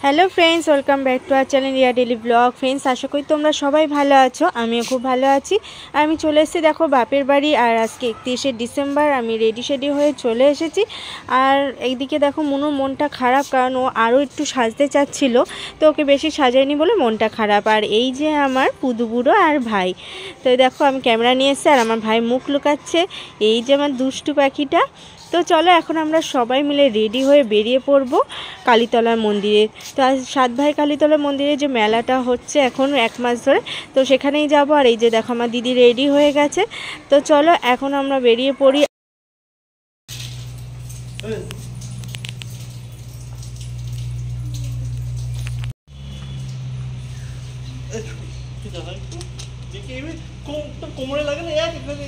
Hello friends, welcome back to our channel Riya daily blog. Friends, आशा करी তোমরা সবাই ভালো আছো। আমিও খুব ভালো আছি। আমি চলে এসেছি দেখো বাপের বাড়ি। আর আজকে 31শে ডিসেম্বর আমি রেডি হয়ে চলে এসেছি। আর এইদিকে দেখো মুনুর মনটা খারাপ, কারণ ও আরও একটু সাজতে চাচ্ছিল, তো ওকে বেশি সাজায়নি বলে মনটা খারাপ। আর এই যে আমার পুদু বুড়ো আর ভাই, তো দেখো আমি ক্যামেরা নিয়ে এসেছি আর আমার ভাই মুখ লুকাচ্ছে। এই যে আমার দুষ্টু পাখিটা। তো চলো এখন আমরা সবাই মিলে রেডি হয়ে বেরিয়ে পড়ব কালীতলার মন্দিরে। তো আজ 7 ভাই কালীতলার মন্দিরে যে মেলাটা হচ্ছে এখন 1 মাস ধরে, তো সেখানেই যাব। আর এই যে দেখো আমার দিদি রেডি হয়ে গেছে। তো চলো এখন আমরা বেরিয়ে পড়ি। কোমরে লাগে না এক ব্যাগ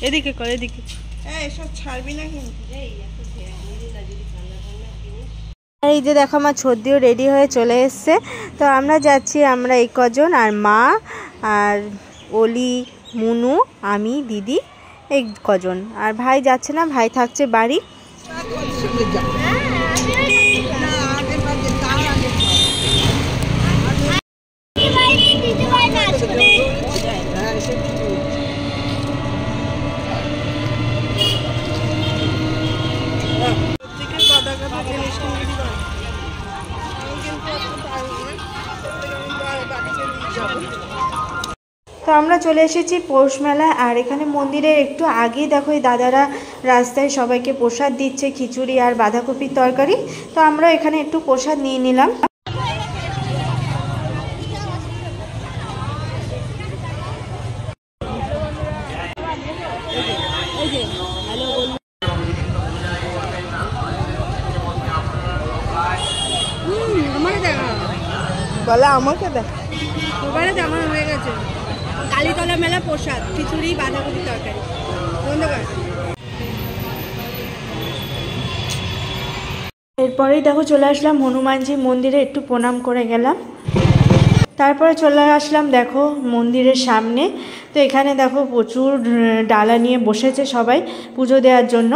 এদিকে কর, এদিকে এসব ছাড়বি না কিন্তু। এই যে দেখো আমার ছদ্দিও রেডি হয়ে চলে এসছে। তো আমরা যাচ্ছি, আমরা এই কজন, আর মা আর অলি, মুনু, আমি, দিদি, এই কজন। আর ভাই যাচ্ছে না, ভাই থাকছে বাড়ি। তো আমরা চলে এসেছি পৌষ মেলায়। আর এখানে মন্দিরের একটু আগেই দেখো এই দাদারা রাস্তায় সবাইকে প্রসাদ দিচ্ছে, খিচুড়ি আর বাঁধাকপির তরকারি। তো আমরা এখানে একটু প্রসাদ নিয়ে নিলাম। বলে আমাকে দেখ, ওবারে আমার হয়ে গেছে কালীতলা মেলা প্রসাদ, খিচুড়ি বাঁধাকপি তরকারি। ধন্যবাদ। এরপরেই দেখো চলে আসলাম হনুমানজি মন্দিরে, একটু প্রণাম করে গেলাম। তারপরে চলে আসলাম দেখো মন্দিরের সামনে। তো এখানে দেখো প্রচুর ডালা নিয়ে বসেছে সবাই পুজো দেওয়ার জন্য।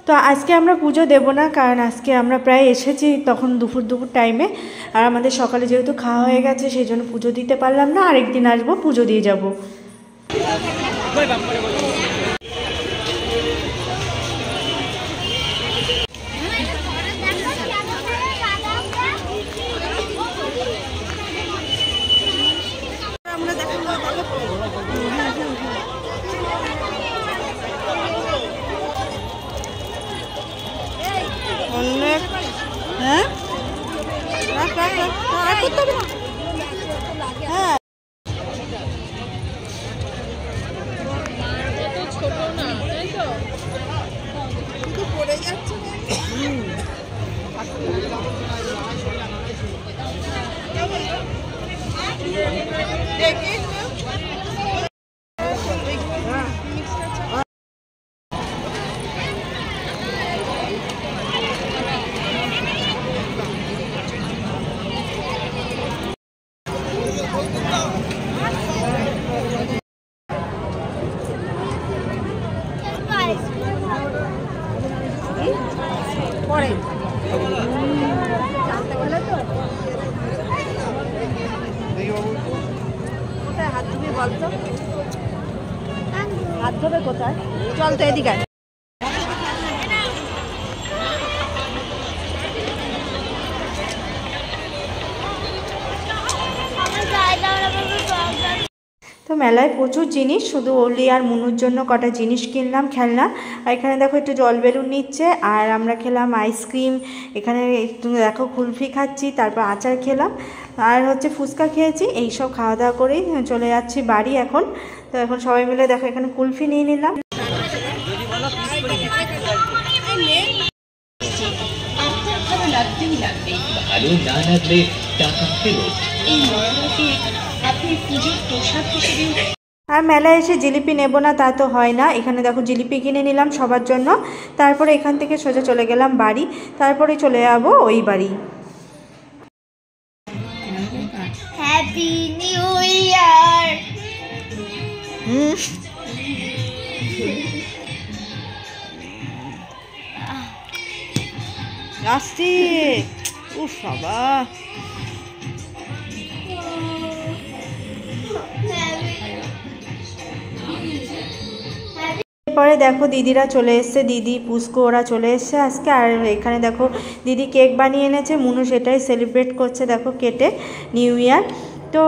তো আজকে আমরা পুজো দেব না, কারণ আজকে আমরা প্রায় এসেছি তখন দুপুর টাইমে। আর আমাদের সকালে যেহেতু খাওয়া হয়ে গেছে সেই জন্য পুজো দিতে পারলাম না। আরেকদিন আসবো, পুজো দিয়ে যাব। হ্যাঁ পড়ে যাচ্ছে। হাত ধুবি বলতো, হাত ধোবে কোথায়? চল তো এদিকে। তো মেলায় প্রচুর জিনিস, শুধু অলি আর মুনুর জন্য কটা জিনিস কিনলাম, খেলনা। আর এখানে দেখো একটু জল বেলুন নিচ্ছে। আর আমরা খেলাম আইসক্রিম, এখানে একটু দেখো কুলফি খাচ্ছি, তারপর আচার খেলাম, আর হচ্ছে ফুচকা খেয়েছি। এই সব খাওয়া দাওয়া করেই চলে যাচ্ছি বাড়ি এখন। তো এখন সবাই মিলে দেখো এখানে কুলফি নিয়ে নিলাম। ভালো না লাগলে টাকা ফেরত। এই ময়দাকে আপনি পুজোর প্রসাদ হিসেবে আর মেলায় এসে জিলিপি নেব না তা তো হয় না। এখানে দেখো জিলিপি কিনে নিলাম সবার জন্য। তারপরে এখান থেকে সোজা চলে গেলাম বাড়ি, তারপরে চলে যাবো ওই বাড়ি। Happy new year. আসছি। উফ বাবা, এরপরে দেখো দিদিরা চলে এসছে, দিদি পুস্কু ওরা চলে এসছে আজকে। আর এখানে দেখো দিদি কেক বানিয়ে এনেছে, মুনু সেটাই সেলিব্রেট করছে দেখো কেটে নিউ ইয়ার। তো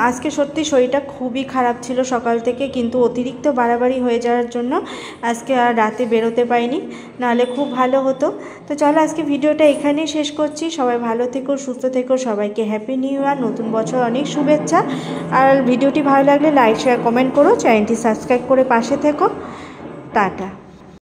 আজকে সত্যি শরীরটা খুবই খারাপ ছিল সকাল থেকে, কিন্তু অতিরিক্ত বাড়াবাড়ি হয়ে যাওয়ার জন্য আজকে আর রাতে বেরোতে পারিনি, নাহলে খুব ভালো হতো। তো চলো আজকে ভিডিওটা এখানেই শেষ করছি। সবাই ভালো থেকো, সুস্থ থেকো, সবাইকে হ্যাপি নিউ ইয়ার, নতুন বছর অনেক শুভেচ্ছা। আর ভিডিওটি ভালো লাগলে লাইক শেয়ার কমেন্ট করো, চ্যানেলটি সাবস্ক্রাইব করে পাশে থেকো। টাটা।